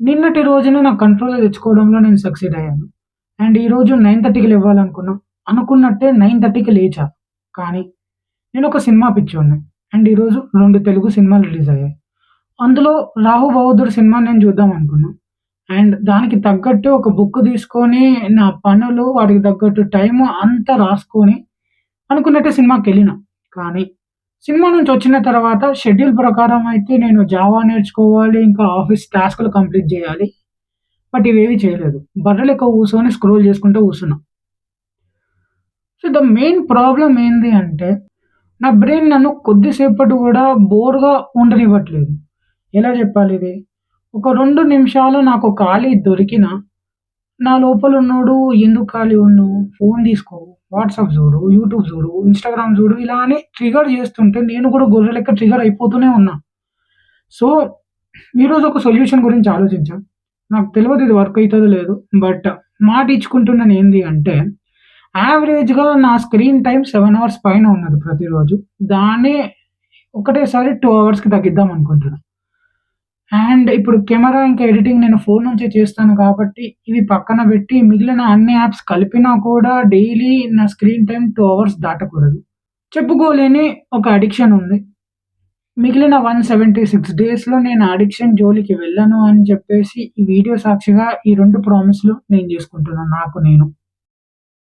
నిన్నటి రోజున నా కంట్రోల్‌లో తెచ్చుకోవడంలో నేను సక్సీడ్ అయ్యాను. అండ్ ఈరోజు 9:30కి లెవ్వాలనుకున్నా. అనుకున్నట్టే 9:30కి లేచా. కానీ నేనొక సినిమా పిచ్చోడిని. అండ్ ఈరోజు 2 తెలుగు సినిమాలు రిలీజ్ అయ్యాయి. అందులో 'రాహు బహదూర్' సినిమా నేను చూద్దాం అనుకున్నా. అండ్ దానికి తగ్గట్టు ఒక బుక్ తీసుకొని నా పనులు వాటికి తగ్గట్టు టైము అంతా రాసుకొని అనుకున్నట్టే సినిమాకెళ్ళినా. కానీ సినిమా నుంచొచ్చిన తర్వాత షెడ్యూల్ ప్రకారం అయితే నేను జావా నేర్చుకోవాలి. ఇంకా ఆఫీస్ టాస్క్‌లు కంప్లీట్ జేయాలి. బట్ ఇవేవి చేయలేదు. బర్రె లెక్క కూసోని స్క్రోల్ చేసుకుంటూ కూసున్నా. సో, ద మెయిన్ ప్రాబ్లమ్ ఏంది అంటే, నా బ్రెయిన్ నన్ను కొద్దిసేపటి గూడా బోర్‌గా ఉండనివ్వట్లేదు. ఎలా జెప్పాలిది? ఒక 2 నిమిషాలు నాకు ఖాళీ దొరికినా, నా లోపలున్నోడు "ఎందుకు ఖాళీగా ఉన్నావు? ఫోను తీసుకో, వాట్సాప్ జూడు, యూట్యూబ్ జూడు, ఇన్‌స్టాగ్రామ్ జూడు" ఇలా అని ట్రిగ్గర్ జేస్తుంటే నేను గూడా గొర్రె లెక్క ట్రిగ్గర్ అయిపోతూనే ఉన్నా. సో, ఈరోజు ఒక సొల్యూషన్ గురించి ఆలోచించా. నాకు తెలవదు ఇది వర్క్ అయితదో లేదో. బట్ మాటిచ్చుకుంటున్నాను ఏంది అంటే, యావరేజ్‌గా నా స్క్రీన్ టైమ్ 7 అవర్స్ పైన ఉన్నది ప్రతిరోజు. దాన్ని ఒకటేసారి 2 అవర్స్‌కి తగ్గిద్దాం అనుకుంటున్నా. అండ్ ఇప్పుడు కెమెరా ఇంకా ఎడిటింగ్ నేను ఫోను నుంచే చేస్తాను కాబట్టి, ఇవి పక్కన బెట్టి మిగిలిన అన్ని యాప్స్ కలిపినా కూడా డైలీ నా స్క్రీన్ టైమ్ 2 అవర్స్ దాటకూడదు. చెప్పుకోలేని ఒక అడిక్షన్ ఉంది. మిగిలిన 176 డేస్‌లో నేను అడిక్షన్ జోలికి వెళ్ళను అని చెప్పేసి ఈ వీడియో సాక్షిగా ఈ 2 ప్రామిస్‌లు నేను జేసుకుంటున్నాను నాకు నేను.